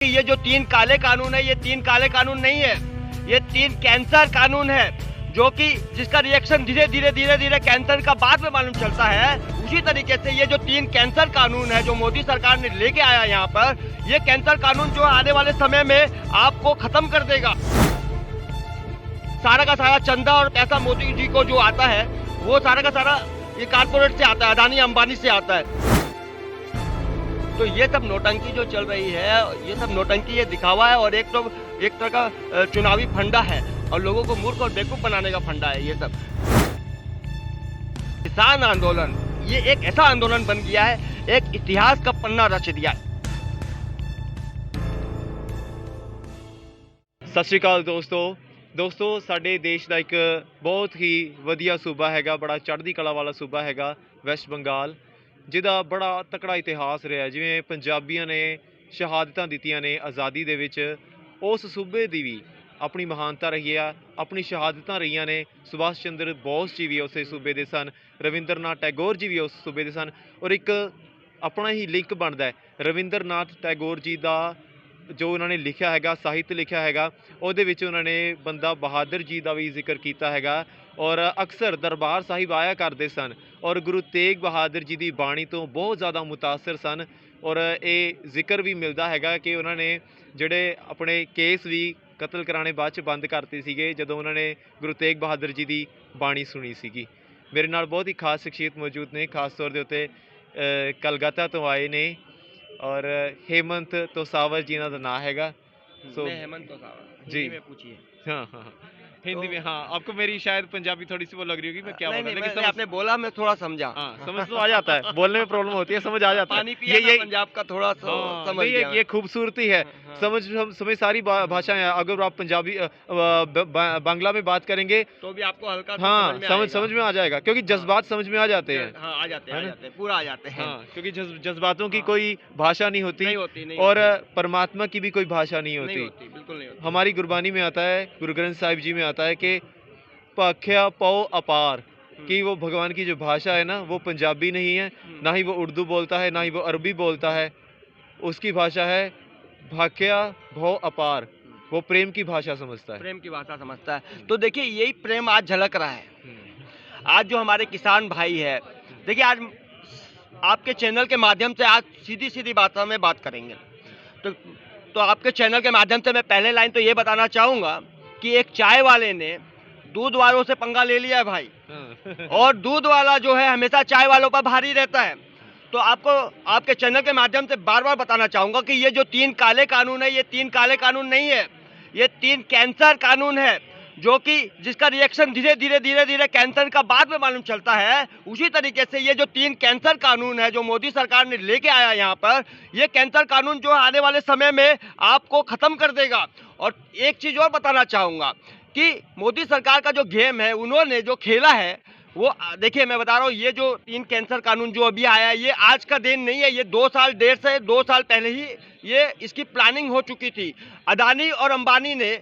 ये जो 3 काले कानून है, ये 3 काले कानून नहीं है, ये 3 कैंसर कानून है, जो कि जिसका रिएक्शन धीरे धीरे कैंसर का बाद में मालूम चलता है। उसी तरीके से ये जो 3 कैंसर कानून है जो मोदी सरकार ने लेके आया यहाँ पर, ये कैंसर कानून जो आने वाले समय में आपको खत्म कर देगा। सारा का सारा चंदा और पैसा मोदी जी को जो आता है, वो सारा का सारा ये कारपोरेट से आता है, अदानी अंबानी से आता है। तो ये सब नोटंकी जो चल रही है, ये सब नोटंकी, ये दिखावा है और एक तरह का चुनावी फंडा है और लोगों को मूर्ख और बेवकूफ बनाने का फंडा है ये सब। किसान आंदोलन ये एक ऐसा आंदोलन बन गया है, एक इतिहास का पन्ना रच दिया। सत श्री अकाल दोस्तों साडे देश का एक बहुत ही वधिया सूबा हैगा, बड़ा चढ़दी कला वाला सूबा हैगा वैस्ट बंगाल, जिहदा बड़ा तकड़ा इतिहास रहा है। जिवें पंजाबियों ने शहादतां दित्तियां ने आज़ादी दे विच, उस सूबे दी भी अपनी महानता रही है, अपनी शहादतां रही ने। सुभाष चंद्र बोस जी भी उस सूबे दे सन, रविंद्रनाथ टैगोर जी भी उस सूबे दे सन, और एक अपना ही लिंक बनता है रविंद्रनाथ टैगोर जी का जो उन्होंने लिखा हैगा, साहित्य लिखा हैगा, उहदे विच उन्होंने बंदा बहादुर जी का भी जिक्र किया हैगा और अक्सर दरबार साहिब आया करते सन और गुरु तेग बहादुर जी की बाणी तो बहुत ज़्यादा मुतासर सन। और ये जिक्र भी मिलता हैगा कि उन्होंने जोड़े अपने केस भी कतल कराने बाद च बंद करते सीगे जदों उन्होंने गुरु तेग बहादुर जी की बाणी सुनी सीगी। मेरे नाल बहुत ही खास शख्सियत मौजूद ने, खास तौर के उत्ते कलकत्ता तो आए ने और हेमंत तोसावर जी इन्हां दा नाम हैगा। हेमंत तोसावर जी में पूछिए। हाँ हिंदी में। हाँ, आपको मेरी शायद पंजाबी थोड़ी सी वो लग रही होगी, मैं क्या बोल रहा हूं, लेकिन आपने बोला मैं थोड़ा समझा। हाँ, समझ तो आ जाता है, बोलने में प्रॉब्लम होती है, समझ आ जाता है। पानी पिया ये पंजाब का थोड़ा समझ गया। ये खूबसूरती है। समझ सारी भाषाएं। अगर आप पंजाबी बांग्ला में बात करेंगे तो भी आपको हल्का समझ में आ जाएगा, क्योंकि जज्बात समझ में आ जाते हैं। आ जाते हैं, पूरा आ जाते हैं। क्योंकि जज्बातों की कोई भाषा नहीं होती और परमात्मा की भी कोई भाषा नहीं होती, बिल्कुल नहीं होती। हमारी गुरबानी में आता है, गुरु ग्रंथ साहिब जी में आता है कि पाख्या पौ अपार, कि वो भगवान की जो भाषा है ना, वो पंजाबी नहीं है, ना ही वो उर्दू बोलता है, ना ही वो अरबी बोलता है। उसकी भाषा है भाख्या भौ अपार, वो प्रेम की भाषा समझता है, प्रेम की भाषा समझता है। तो देखिए यही प्रेम आज झलक रहा है। आज जो हमारे किसान भाई है, देखिए आज आपके चैनल के माध्यम से आज सीधी भाषा में बात करेंगे। तो आपके चैनल के माध्यम से मैं पहले लाइन तो ये बताना चाहूँगा कि एक चाय वाले ने दूध वालों से पंगा ले लिया है भाई, और दूध वाला जो है हमेशा चाय वालों पर भारी रहता है। तो आपको आपके चैनल के माध्यम से बार बार बताना चाहूँगा कि ये जो 3 काले कानून है, ये 3 काले कानून नहीं है, ये 3 कैंसर कानून है, जो कि जिसका रिएक्शन धीरे धीरे कैंसर का बाद में मालूम चलता है। उसी तरीके से ये जो 3 कैंसर कानून है जो मोदी सरकार ने लेके आया यहाँ पर, ये कैंसर कानून जो आने वाले समय में आपको खत्म कर देगा। और एक चीज और बताना चाहूँगा कि मोदी सरकार का जो गेम है, उन्होंने जो खेला है, वो देखिए मैं बता रहा हूँ, ये जो 3 कैंसर कानून जो अभी आया है, ये आज का दिन नहीं है, ये 2 साल 2 साल पहले ही ये इसकी प्लानिंग हो चुकी थी। अदानी और अंबानी ने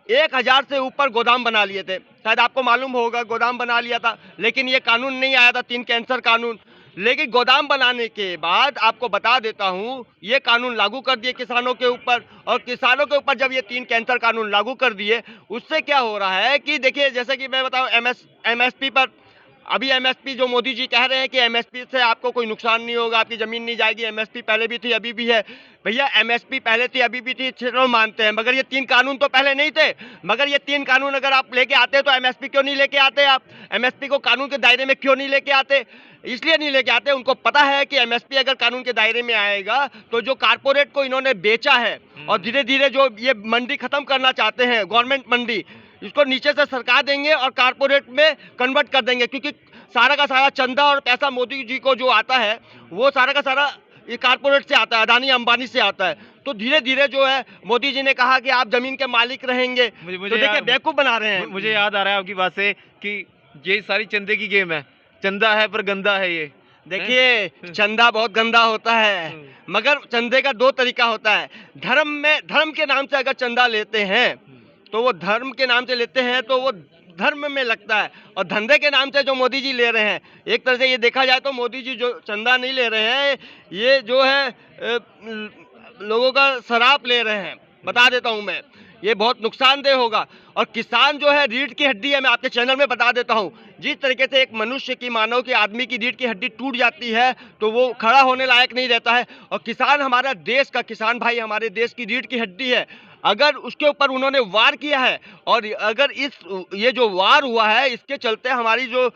1000 से ऊपर गोदाम बना लिए थे, शायद आपको मालूम होगा, गोदाम बना लिया था, लेकिन ये कानून नहीं आया था 3 कैंसर कानून। लेकिन गोदाम बनाने के बाद आपको बता देता हूं, ये कानून लागू कर दिए किसानों के ऊपर, और किसानों के ऊपर जब ये 3 कैंसर कानून लागू कर दिए, उससे क्या हो रहा है कि देखिए, जैसे कि मैं बताऊं एमएसपी पर, अभी एमएसपी जो मोदी जी कह रहे हैं कि एमएसपी से आपको कोई नुकसान नहीं होगा, आपकी जमीन नहीं जाएगी। एमएसपी पहले भी थी, अभी भी है भैया, एमएसपी पहले थी, अभी भी थी, चलो मानते हैं, मगर ये 3 कानून तो पहले नहीं थे। मगर ये 3 कानून अगर आप लेके आते तो एमएसपी क्यों नहीं लेके आते? आप एमएसपी को कानून के दायरे में क्यों नहीं लेके आते? इसलिए नहीं लेके आते, उनको पता है कि एमएसपी अगर कानून के दायरे में आएगा तो जो कारपोरेट को इन्होंने बेचा है और धीरे धीरे जो ये मंडी खत्म करना चाहते हैं, गवर्नमेंट मंडी, इसको नीचे से सरकार देंगे और कारपोरेट में कन्वर्ट कर देंगे। क्योंकि सारा का सारा चंदा और पैसा मोदी जी को जो आता है, वो सारा का सारा ये कारपोरेट से आता है, अदानी अंबानी से आता है। तो धीरे धीरे जो है, मोदी जी ने कहा कि आप जमीन के मालिक रहेंगे, तो देखिए बेवकूफ बना रहे हैं। मुझे याद आ रहा है आपकी बात से कि ये सारी चंदे की गेम है, चंदा है पर गंदा है ये। देखिए चंदा बहुत गंदा होता है, मगर चंदे का 2 तरीका होता है। धर्म के नाम से अगर चंदा लेते हैं तो वो धर्म के नाम से लेते हैं, तो वो धर्म में लगता है, और धंधे के नाम से जो मोदी जी ले रहे हैं, एक तरह से ये देखा जाए तो मोदी जी जो चंदा नहीं ले रहे हैं, ये जो है लोगों का शराब ले रहे हैं, बता देता हूं मैं, ये बहुत नुकसानदेह होगा। और किसान जो है रीढ़ की हड्डी है, मैं आपके चैनल में बता देता हूं, जिस तरीके से एक मनुष्य की, मानव की, आदमी की रीढ़ की हड्डी टूट जाती है तो वो खड़ा होने लायक नहीं रहता है। और किसान हमारा देश का, किसान भाई हमारे देश की रीढ़ की हड्डी है। अगर उसके ऊपर उन्होंने वार किया है, और अगर ये जो वार हुआ है इसके चलते हमारी जो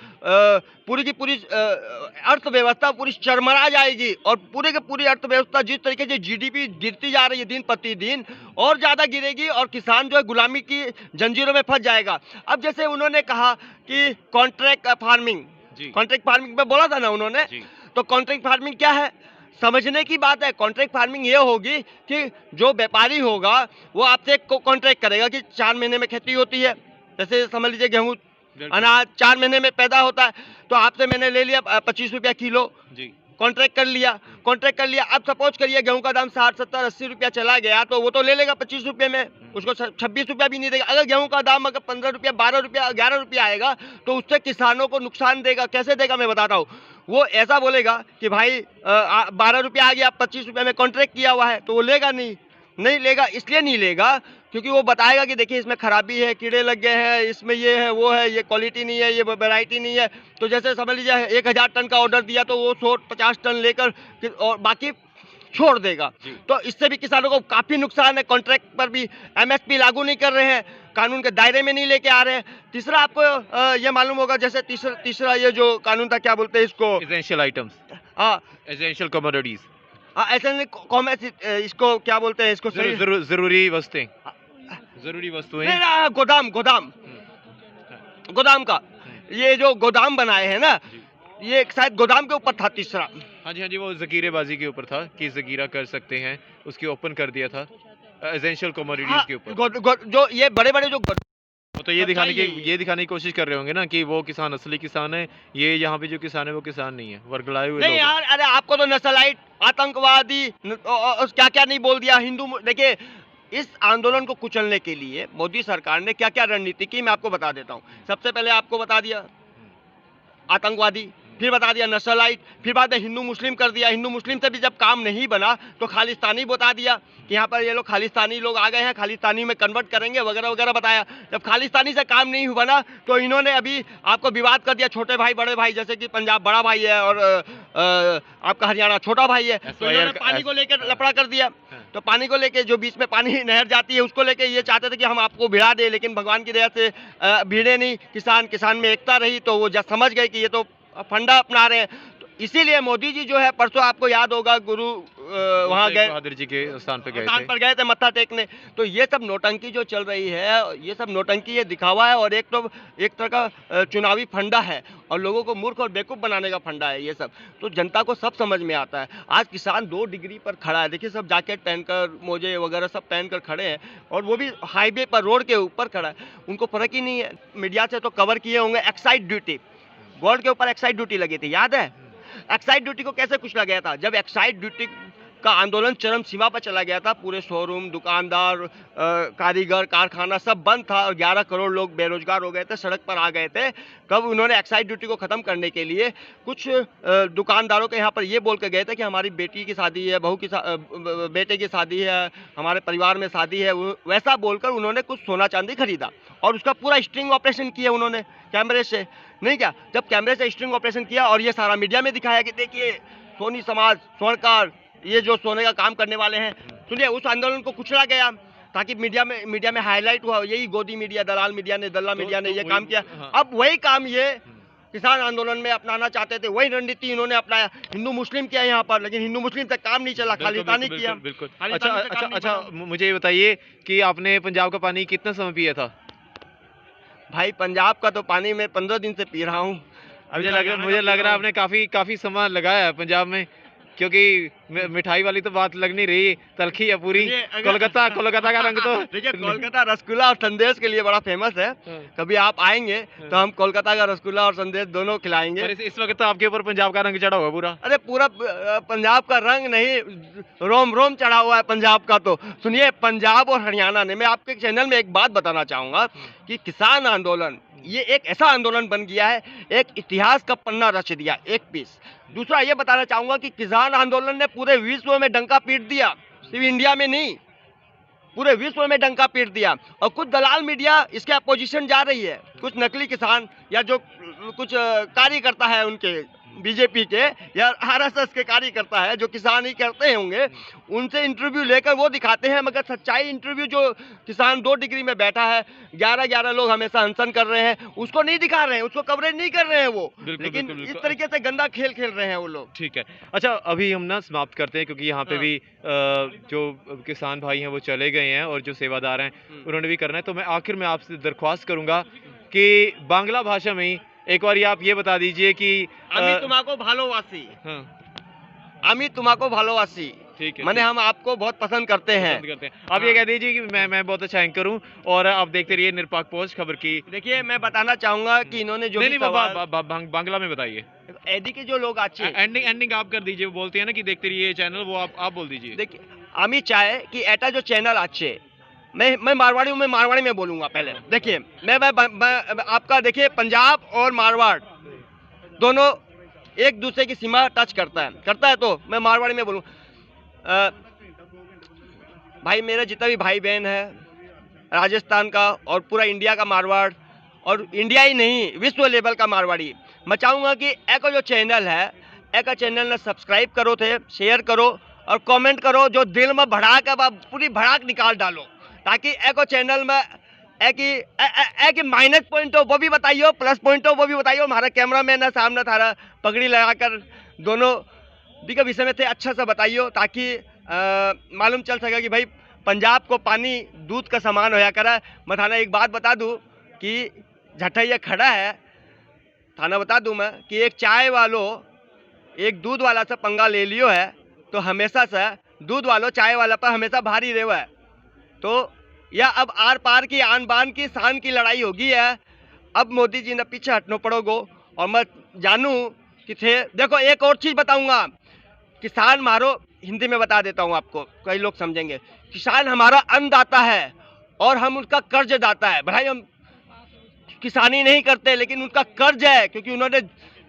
पूरी की पूरी अर्थव्यवस्था पूरी चरमरा जाएगी, और पूरे की पूरी अर्थव्यवस्था जिस तरीके से जीडीपी गिरती जा रही है दिन प्रतिदिन, और ज़्यादा गिरेगी, और किसान जो है गुलामी की जंजीरों में फंस जाएगा। अब जैसे उन्होंने कहा कि कॉन्ट्रैक्ट फार्मिंग, कॉन्ट्रैक्ट फार्मिंग पे बोला था ना उन्होंने, तो कॉन्ट्रैक्ट फार्मिंग क्या है, समझने की बात है। कॉन्ट्रैक्ट फार्मिंग ये होगी कि जो व्यापारी होगा वो आपसे कॉन्ट्रैक्ट करेगा कि 4 महीने में खेती होती है, जैसे समझ लीजिए गेहूं अनाज 4 महीने में पैदा होता है, तो आपसे मैंने ले लिया 25 रुपया किलो, कॉन्ट्रैक्ट कर लिया, कॉन्ट्रैक्ट कर लिया। अब सपोज करिए गेहूं का दाम 60, 70, 80 रुपया चला गया, तो वो तो ले लेगा 25 रुपये में, उसको 26 रुपया भी नहीं देगा। अगर गेहूं का दाम अगर 15 रुपया, 12 रुपया, 11 रुपया आएगा, तो उससे किसानों को नुकसान देगा। कैसे देगा मैं बताता हूँ। वो ऐसा बोलेगा कि भाई 12 रुपया आ गया, 25 रुपये में कॉन्ट्रैक्ट किया हुआ है, तो वो लेगा नहीं लेगा। इसलिए नहीं लेगा क्योंकि वो बताएगा कि देखिए इसमें खराबी है, कीड़े लग गए हैं, इसमें ये है, वो है, ये क्वालिटी नहीं है, ये वैरायटी नहीं है। तो जैसे समझ लीजिए 1000 टन का ऑर्डर दिया तो वो 150 टन लेकर और बाकी छोड़ देगा। तो इससे भी किसानों को काफ़ी नुकसान है। कॉन्ट्रैक्ट पर भी एमएसपी लागू नहीं कर रहे हैं, कानून के दायरे में नहीं लेके आ रहे हैं। तीसरा आपको ये मालूम होगा, जैसे तीसरा ये जो कानून था, क्या बोलते हैं इसको, एसेंशियल आइटम्स, हाँ एसेंशियल कमोडिटीज, ऐसे इसको क्या बोलते हैं, इसको जरूरी वस्तुएं, जरूरी वस्तुएं, गोदाम का, ये जो गोदाम बनाए हैं ना, ये शायद गोदाम के ऊपर था तीसरा। हाँ जी, वो जकीरेबाजी के ऊपर था कि जकीरा कर सकते हैं, उसकी ओपन कर दिया था एसेंशियल कमोडिटीज के ऊपर। जो ये बड़े बड़े जो तो ये दिखाने की कोशिश कर रहे होंगे ना कि वो किसान असली किसान है, ये यहाँ पे जो किसान है वो किसान नहीं है, वर्गलाए हुए नहीं यार। अरे आपको तो नस्लाइट, आतंकवादी, क्या क्या नहीं बोल दिया, हिंदू। देखिए इस आंदोलन को कुचलने के लिए मोदी सरकार ने क्या क्या रणनीति की, मैं आपको बता देता हूँ। सबसे पहले आपको बता दिया आतंकवादी, फिर बता दिया नस्लाइट, फिर बाद में हिंदू मुस्लिम कर दिया। हिंदू मुस्लिम से भी जब काम नहीं बना तो खालिस्तानी बता दिया कि यहाँ पर ये लोग खालिस्तानी लोग आ गए हैं, खालिस्तानी में कन्वर्ट करेंगे वगैरह वगैरह बताया। जब खालिस्तानी से काम नहीं बना तो इन्होंने अभी आपको विवाद कर दिया, छोटे भाई बड़े भाई, जैसे कि पंजाब बड़ा भाई है और आपका हरियाणा छोटा भाई है, तो इन्होंने पानी को लेकर लफड़ा कर दिया। तो पानी को लेके, जो बीच में पानी नहर जाती है उसको लेके ये चाहते थे कि हम आपको भिड़ा दें, लेकिन भगवान की दया से भिड़े नहीं। किसान में एकता रही, तो वो जब समझ गए कि ये तो फंडा अपना रहे हैं। तो इसीलिए मोदी जी जो है, परसों आपको याद होगा गुरु वहाँ गए, बहादुर जी के स्थान पर गए थे मत्था टेकने। तो ये सब नौटंकी जो चल रही है, ये सब नौटंकी, ये दिखावा है, और एक तरह का चुनावी फंडा है, और लोगों को मूर्ख और बेवकूफ़ बनाने का फंडा है ये सब। तो जनता को सब समझ में आता है। आज किसान 2 डिग्री पर खड़ा है, देखिए सब जैकेट पहनकर, मोजे वगैरह सब पहनकर खड़े हैं, और वो भी हाईवे पर, रोड के ऊपर खड़ा है। उनको फर्क ही नहीं है। मीडिया से तो कवर किए होंगे एक्साइज ड्यूटी, गोल्ड के ऊपर एक्साइज ड्यूटी लगी थी, याद है? एक्साइज ड्यूटी को कैसे कुचला गया था? जब एक्साइज ड्यूटी का आंदोलन चरम सीमा पर चला गया था, पूरे शोरूम, दुकानदार, कारीगर, कारखाना सब बंद था, और 11 करोड़ लोग बेरोजगार हो गए थे, सड़क पर आ गए थे। कब उन्होंने एक्साइज ड्यूटी को ख़त्म करने के लिए कुछ दुकानदारों के यहाँ पर ये बोल के गए थे कि हमारी बेटी की शादी है, बहू की बेटे की शादी है, हमारे परिवार में शादी है, वैसा बोलकर उन्होंने कुछ सोना चांदी खरीदा, और उसका पूरा स्ट्रिंग ऑपरेशन किया उन्होंने कैमरे से, नहीं क्या? जब कैमरे से स्ट्रिंग ऑपरेशन किया और ये सारा मीडिया में दिखाया कि देखिए सोनी समाज, स्वर्णकार, ये जो सोने का काम करने वाले हैं, सुनिए, उस आंदोलन को कुचला गया ताकि मीडिया में हाईलाइट हुआ। यही गोदी मीडिया, दलाल मीडिया ने ये काम किया। अब वही काम ये किसान आंदोलन में अपनाना चाहते थे, वही रणनीति इन्होंने अपनाया। हिंदू मुस्लिम किया यहाँ पर, लेकिन हिंदू मुस्लिम तक काम नहीं चला, खालिस्तानी किया। बिल्कुल। अच्छा, मुझे ये बताइए कि आपने पंजाब का पानी कितना समय पिया था? भाई पंजाब का तो पानी मैं 15 दिन से पी रहा हूँ। मुझे लग रहा है आपने काफी समय लगाया है पंजाब में, क्योंकि मिठाई वाली तो बात लग नहीं रही, तलखी है पूरी। कोलकाता का रंग तो देखिए, कोलकाता रसगुल्ला और संदेश के लिए बड़ा फेमस है। कभी आप आएंगे तो हम कोलकाता का रसगुल्ला और संदेश दोनों खिलाएंगे। इस वक्त तो आपके ऊपर पंजाब का रंग चढ़ा हुआ पूरा। अरे पूरा पंजाब का रंग नहीं, रोम रोम चढ़ा हुआ है पंजाब का। तो सुनिए, पंजाब और हरियाणा ने, मैं आपके चैनल में एक बात बताना चाहूँगा कि किसान आंदोलन ये एक ऐसा आंदोलन बन गया है, एक इतिहास का पन्ना रच दिया, एक पीस। दूसरा ये बताना चाहूँगा कि किसान आंदोलन ने पूरे विश्व में डंका पीट दिया। सिर्फ इंडिया में नहीं, पूरे विश्व में डंका पीट दिया। और कुछ दलाल मीडिया इसके अपोजिशन जा रही है, कुछ नकली किसान या जो कुछ कार्यकर्ता है उनके बीजेपी के या आरएसएस के कार्यकर्ता है जो किसान ही करते होंगे, उनसे इंटरव्यू लेकर वो दिखाते हैं, मगर सच्चाई इंटरव्यू जो किसान 2 डिग्री में बैठा है, 11 लोग हमेशा अनशन कर रहे हैं, उसको नहीं दिखा रहे हैं, उसको कवरेज नहीं कर रहे हैं वो। लेकिन इस तरीके से गंदा खेल खेल रहे हैं वो लोग। ठीक है, अच्छा अभी हम ना समाप्त करते हैं, क्योंकि यहाँ पे भी जो किसान भाई हैं वो चले गए हैं और जो सेवादार हैं उन्होंने भी करना है। तो मैं आखिर में आपसे दरख्वास्त करूंगा कि बांग्ला भाषा में ही एक बार आप ये बता दीजिए कि আমি তোমাকে ভালোবাসি, हाँ আমি তোমাকে ভালোবাসি, ठीक है, माने हम आपको बहुत पसंद करते हैं। पसंद करते हैं। आप ये कह दीजिए कि मैं बहुत अच्छा एंकर हूँ और आप देखते रहिए निरपेक्ष पोस्ट खबर की। देखिए मैं बताना चाहूंगा कि इन्होंने जो नहीं भी सवाल बांग्ला में बताइए। एडी के जो लोग अच्छे एंडिंग आप कर दीजिए, वो बोलते हैं ना कि देखते रहिए चैनल, वो आप बोल दीजिए। देखिए আমি চাই कि एटा जो चैनल अच्छे, मैं मारवाड़ी हूँ, मैं मारवाड़ी में बोलूंगा पहले। देखिए मैं आपका देखिए पंजाब और मारवाड़ दोनों एक दूसरे की सीमा टच करता है, तो मैं मारवाड़ी में बोलूँ। भाई मेरे जितना भी भाई बहन है राजस्थान का और पूरा इंडिया का मारवाड़, और इंडिया ही नहीं विश्व लेवल का मारवाड़ी, मैं चाहूँगा कि एक जो चैनल है, एक चैनल ने सब्सक्राइब करो थे, शेयर करो और कमेंट करो, जो दिल में भड़ाक है पूरी भड़ाक निकाल डालो, ताकि एक चैनल में एक माइनस पॉइंट हो वो भी बताइयो, प्लस पॉइंट हो वो भी बताइयो। हमारा कैमरा मैन है सामने, थारा पगड़ी लगाकर दोनों भी विषय में थे अच्छा सा बताइयो, ताकि मालूम चल सके कि भाई पंजाब को पानी दूध का समान होया करा। मैं थाना एक बात बता दूं कि झटैया खड़ा है, थाना बता दूं मैं कि एक चाय वालो एक दूध वाला से पंगा ले लियो है, तो हमेशा से दूध वालों चाय वाला पर हमेशा भारी रेवा है। तो या अब आर पार की आन बान की शान की लड़ाई होगी है, अब मोदी जी ने पीछे हटना पड़ोगो। और मैं जानूं कि थे, देखो एक और चीज़ बताऊंगा, किसान मारो हिंदी में बता देता हूं आपको, कई लोग समझेंगे। किसान हमारा अन्नदाता है और हम उनका कर्ज दाता है। भाई हम किसानी नहीं करते लेकिन उनका कर्ज है, क्योंकि उन्होंने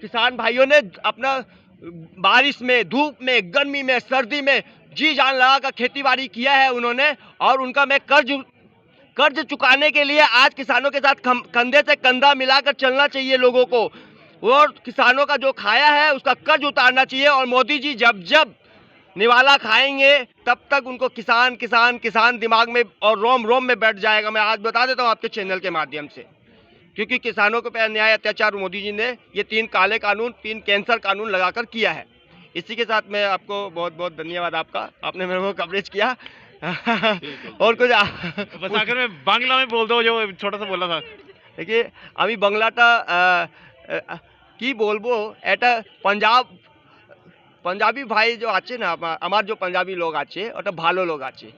किसान भाइयों ने अपना बारिश में, धूप में, गर्मी में, सर्दी में जी जान लगा कर खेती बाड़ी किया है उन्होंने, और उनका मैं कर्ज चुकाने के लिए आज किसानों के साथ कंधे से कंधा मिलाकर चलना चाहिए लोगों को, और किसानों का जो खाया है उसका कर्ज उतारना चाहिए। और मोदी जी जब निवाला खाएंगे तब तक उनको किसान किसान किसान दिमाग में और रोम रोम में बैठ जाएगा। मैं आज बता देता हूँ आपके चैनल के माध्यम से, क्योंकि किसानों के पे अन्याय अत्याचार मोदी जी ने ये 3 काले कानून, 3 कैंसर कानून लगाकर किया है। इसी के साथ मैं आपको बहुत बहुत धन्यवाद आपका, आपने मेरे को कवरेज किया। और कुछ बस आखिर में बांग्ला में बोल दो जो छोटा सा बोला था। देखिए আমি বাংলাটা কি বলবো, এটা पंजाबी भाई जो आछे ना, আমার जो पंजाबी लोग आछे ওটা ভালো लोग आछे।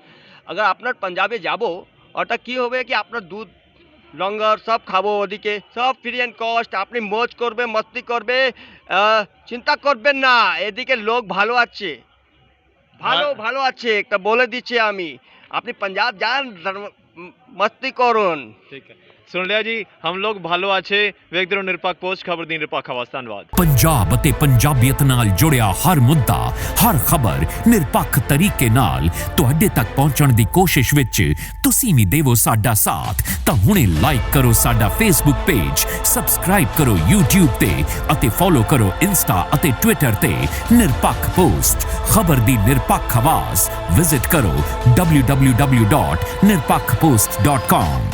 अगर আপনার पंजाबे যাবো ওটা কি হবে कि আপনার দুধ লঙ্গর সব খাবো, ওদিকে সব ফ্রি অ্যান্ড কস্ট, আপনি মौज করবে, মস্তি করবে, চিন্তা করবেন না, এদিকে লোক ভালো আছে, ভালো আছে, একটা বলে দিচ্ছি আমি, আপনি पंजाब যান मस्ती করুন। ठीक है, सुन लिया जी, हम लोग भालो आछे, ਵੇਖਦੇ ਰਹੋ ਨਿਰਪੱਖ ਪੋਸਟ ਖਬਰ ਦੀ ਨਿਰਪੱਖ ਆਵਾਜ਼। ਧੰਨਵਾਦ। पंजाब ਅਤੇ ਪੰਜਾਬੀਅਤ ਨਾਲ ਜੁੜਿਆ ਹਰ ਮੁੱਦਾ, ਹਰ ਖਬਰ ਨਿਰਪੱਖ ਤਰੀਕੇ ਨਾਲ ਤੁਹਾਡੇ ਤੱਕ ਪਹੁੰਚਣ ਦੀ ਕੋਸ਼ਿਸ਼ ਵਿੱਚ ਤੁਸੀਂ ਵੀ ਦੇਵੋ ਸਾਡਾ ਸਾਥ। ਤਾਂ ਹੁਣੇ ਲਾਈਕ ਕਰੋ ਸਾਡਾ ਫੇਸਬੁੱਕ ਪੇਜ, ਸਬਸਕ੍ਰਾਈਬ ਕਰੋ YouTube ਤੇ ਅਤੇ ਫੋਲੋ ਕਰੋ ਇੰਸਟਾ ਅਤੇ ਟਵਿੱਟਰ ਤੇ ਨਿਰਪੱਖ ਪੋਸਟ ਖਬਰ ਦੀ ਨਿਰਪੱਖ ਆਵਾਜ਼। ਵਿਜ਼ਿਟ ਕਰੋ www.nirpakhpost.com।